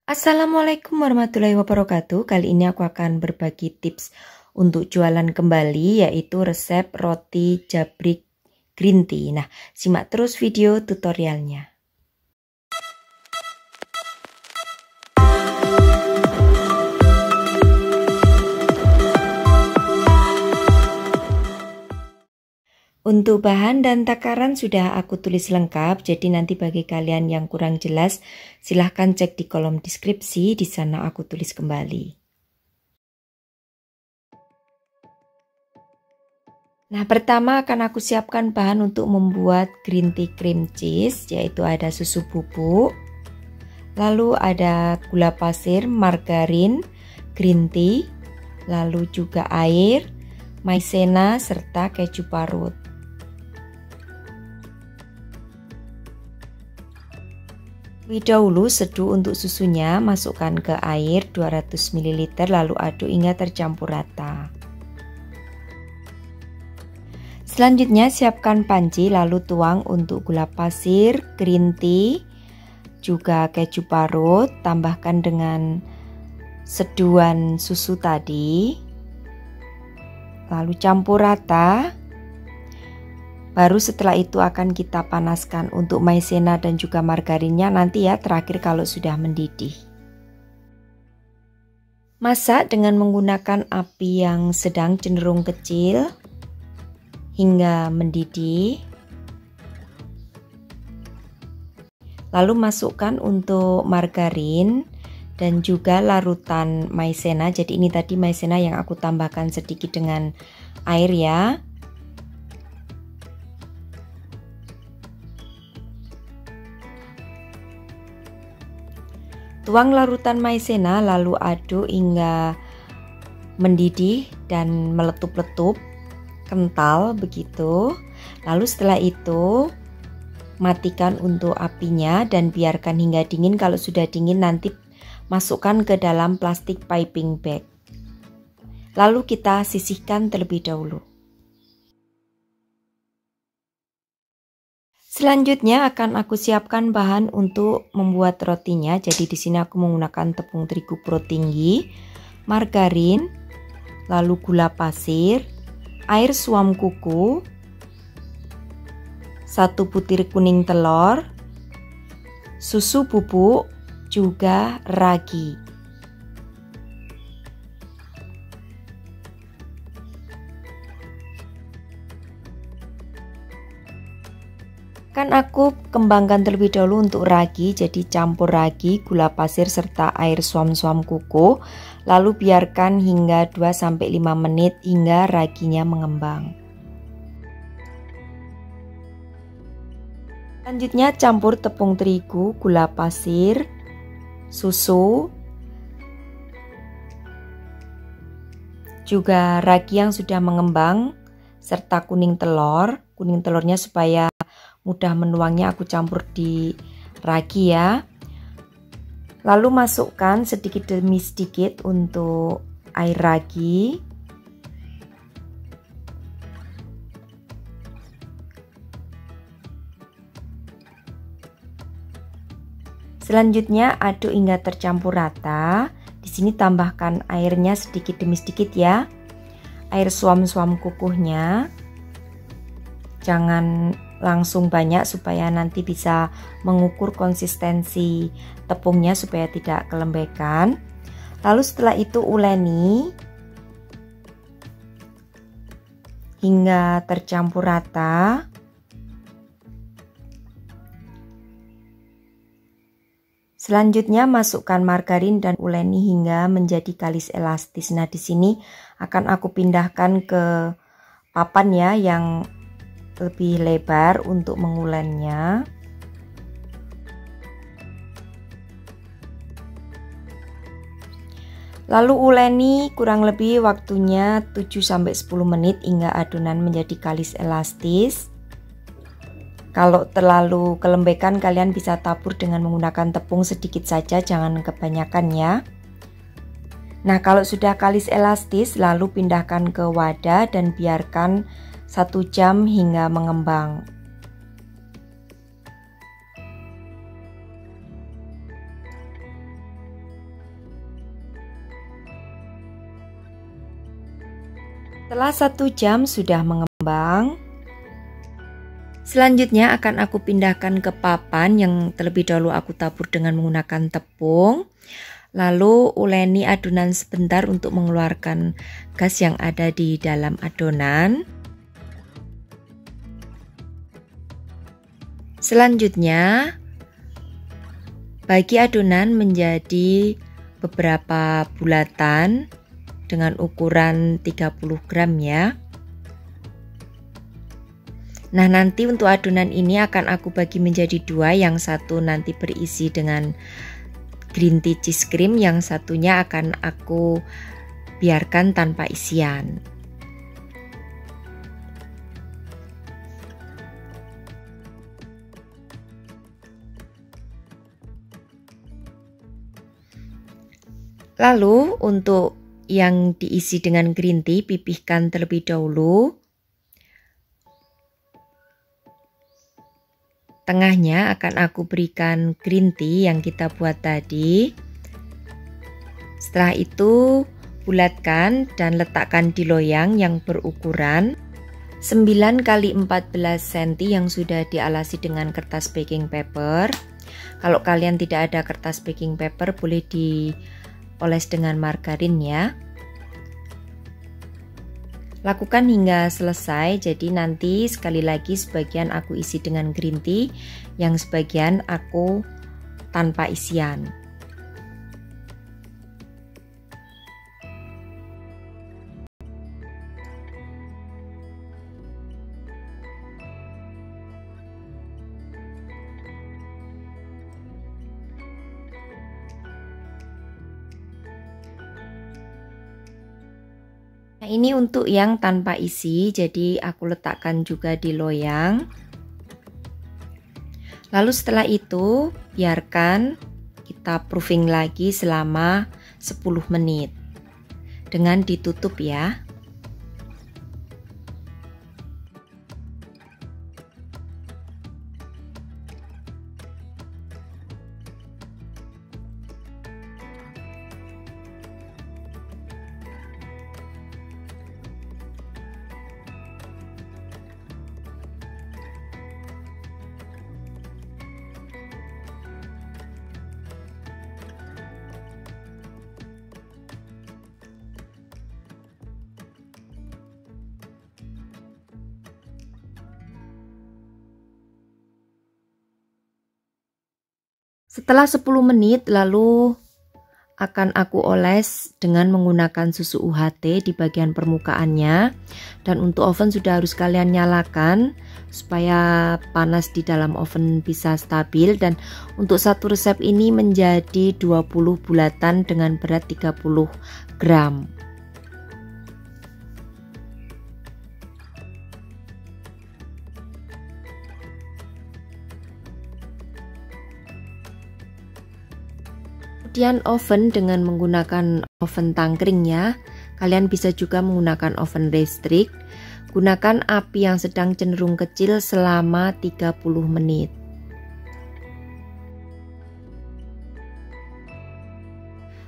Assalamualaikum warahmatullahi wabarakatuh. Kali ini aku akan berbagi tips untuk jualan kembali, yaitu resep roti jabrik green tea. Nah, simak terus video tutorialnya. Untuk bahan dan takaran sudah aku tulis lengkap, jadi nanti bagi kalian yang kurang jelas, silahkan cek di kolom deskripsi, di sana aku tulis kembali. Nah, pertama akan aku siapkan bahan untuk membuat green tea cream cheese, yaitu ada susu bubuk, lalu ada gula pasir, margarin, green tea, lalu juga air, maizena, serta keju parut. Lebih dahulu seduh untuk susunya, masukkan ke air 200 ml lalu aduk hingga tercampur rata. Selanjutnya siapkan panci lalu tuang untuk gula pasir, green tea, juga keju parut, tambahkan dengan seduhan susu tadi. Lalu campur rata. Baru setelah itu akan kita panaskan untuk maizena dan juga margarinnya nanti ya, terakhir kalau sudah mendidih. Masak dengan menggunakan api yang sedang cenderung kecil hingga mendidih. Lalu masukkan untuk margarin dan juga larutan maizena. Jadi ini tadi maizena yang aku tambahkan sedikit dengan air ya. Tuang larutan maizena lalu aduk hingga mendidih dan meletup-letup kental begitu. Lalu setelah itu matikan untuk apinya dan biarkan hingga dingin. Kalau sudah dingin nanti masukkan ke dalam plastik piping bag. Lalu kita sisihkan terlebih dahulu. Selanjutnya akan aku siapkan bahan untuk membuat rotinya. Jadi di sini aku menggunakan tepung terigu pro tinggi, margarin, lalu gula pasir, air suam kuku, 1 butir kuning telur, susu bubuk, juga ragi. Akan aku kembangkan terlebih dahulu untuk ragi, jadi campur ragi, gula pasir serta air suam-suam kuku, lalu biarkan hingga 2-5 menit hingga raginya mengembang. Selanjutnya campur tepung terigu, gula pasir, susu, juga ragi yang sudah mengembang, serta kuning telur. Kuning telurnya supaya mudah menuangnya aku campur di ragi ya. Lalu masukkan sedikit demi sedikit untuk air ragi. Selanjutnya aduk hingga tercampur rata. Di sini tambahkan airnya sedikit demi sedikit ya. Air suam-suam kukuhnya. Jangan langsung banyak supaya nanti bisa mengukur konsistensi tepungnya supaya tidak kelembekan. Lalu setelah itu uleni hingga tercampur rata. Selanjutnya masukkan margarin dan uleni hingga menjadi kalis elastis. Nah, di sini akan aku pindahkan ke papan ya yang lebih lebar untuk mengulennya. Lalu uleni kurang lebih waktunya 7-10 menit hingga adonan menjadi kalis elastis. Kalau terlalu kelembekan kalian bisa tabur dengan menggunakan tepung sedikit saja, jangan kebanyakan ya. Nah, kalau sudah kalis elastis lalu pindahkan ke wadah dan biarkan 1 jam hingga mengembang. Setelah 1 jam sudah mengembang, selanjutnya akan aku pindahkan ke papan yang terlebih dahulu aku tabur dengan menggunakan tepung. Lalu uleni adonan sebentar untuk mengeluarkan gas yang ada di dalam adonan. Selanjutnya, bagi adonan menjadi beberapa bulatan dengan ukuran 30 gram ya. Nah, nanti untuk adonan ini akan aku bagi menjadi 2, yang satu nanti berisi dengan green tea cheese cream, yang satunya akan aku biarkan tanpa isian. Lalu untuk yang diisi dengan green tea, pipihkan terlebih dahulu. Tengahnya akan aku berikan green tea yang kita buat tadi. Setelah itu bulatkan dan letakkan di loyang yang berukuran 9 x 14 cm yang sudah dialasi dengan kertas baking paper. Kalau kalian tidak ada kertas baking paper, boleh dioles dengan margarin ya. Lakukan hingga selesai, jadi nanti sekali lagi sebagian aku isi dengan green tea, yang sebagian aku tanpa isian. Nah, ini untuk yang tanpa isi, jadi aku letakkan juga di loyang. Lalu setelah itu biarkan kita proofing lagi selama 10 menit dengan ditutup ya. Setelah 10 menit lalu akan aku oles dengan menggunakan susu UHT di bagian permukaannya, dan untuk oven sudah harus kalian nyalakan supaya panas di dalam oven bisa stabil. Dan untuk satu resep ini menjadi 20 bulatan dengan berat 30 gram. Kemudian oven dengan menggunakan oven tangkring ya. Kalian bisa juga menggunakan oven listrik. Gunakan api yang sedang cenderung kecil selama 30 menit.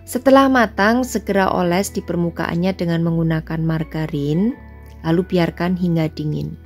Setelah matang, segera oles di permukaannya dengan menggunakan margarin, lalu biarkan hingga dingin.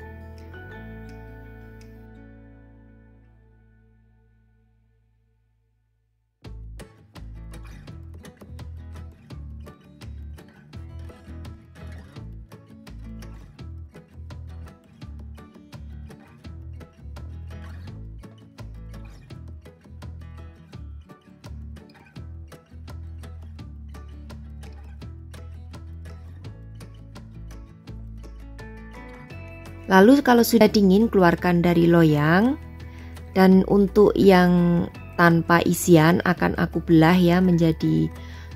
Lalu kalau sudah dingin, keluarkan dari loyang. Dan untuk yang tanpa isian akan aku belah ya menjadi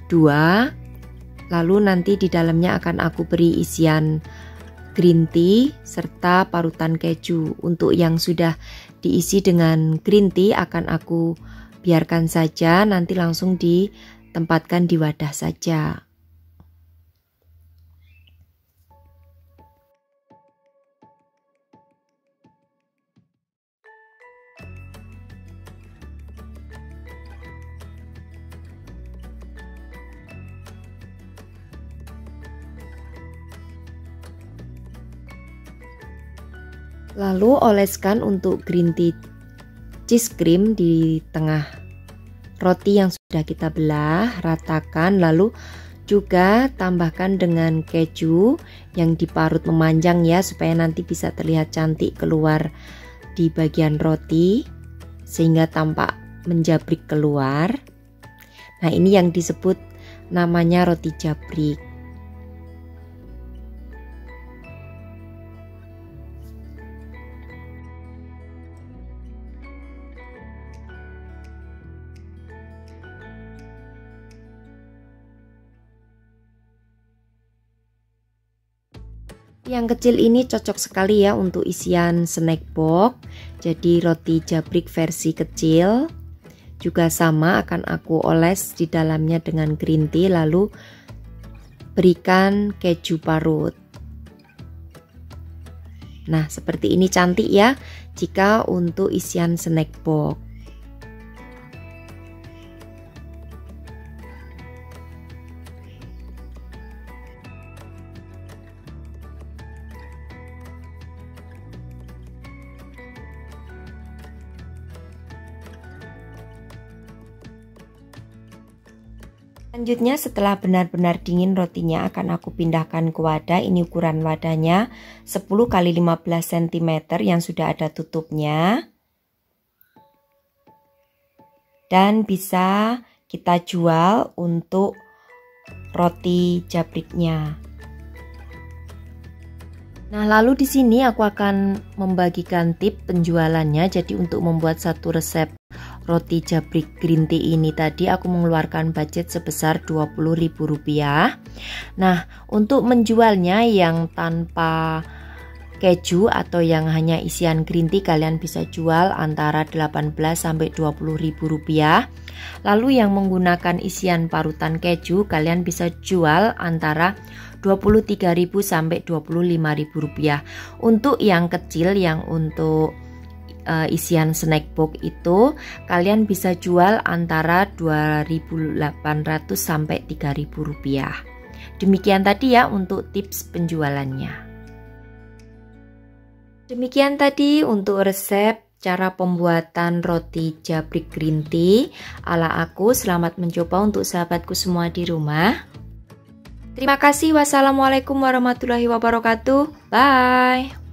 2. Lalu nanti di dalamnya akan aku beri isian green tea serta parutan keju. Untuk yang sudah diisi dengan green tea akan aku biarkan saja, nanti langsung ditempatkan di wadah saja. Lalu oleskan untuk green tea cheese cream di tengah roti yang sudah kita belah, ratakan, lalu juga tambahkan dengan keju yang diparut memanjang ya, supaya nanti bisa terlihat cantik keluar di bagian roti sehingga tampak menjabrik keluar. Nah, ini yang disebut namanya roti jabrik. Yang kecil ini cocok sekali ya untuk isian snack box. Jadi roti jabrik versi kecil juga sama, akan aku oles di dalamnya dengan green tea, lalu berikan keju parut. Nah, seperti ini cantik ya jika untuk isian snack box. Selanjutnya, setelah benar-benar dingin rotinya akan aku pindahkan ke wadah. Ini ukuran wadahnya 10 x 15 cm yang sudah ada tutupnya. Dan bisa kita jual untuk roti jabriknya. Nah, lalu di sini aku akan membagikan tip penjualannya. Jadi untuk membuat satu resep roti jabrik green tea ini tadi aku mengeluarkan budget sebesar Rp20.000. Nah, untuk menjualnya yang tanpa keju atau yang hanya isian green tea, kalian bisa jual antara 18 sampai Rp20.000. Lalu yang menggunakan isian parutan keju, kalian bisa jual antara Rp23.000 sampai Rp25.000. Untuk yang kecil, yang untuk isian snack box itu kalian bisa jual antara Rp2.800 sampai Rp3.000. Demikian tadi ya untuk tips penjualannya. Demikian tadi untuk resep cara pembuatan roti jabrik green tea ala aku. Selamat mencoba untuk sahabatku semua di rumah. Terima kasih. Wassalamualaikum warahmatullahi wabarakatuh. Bye.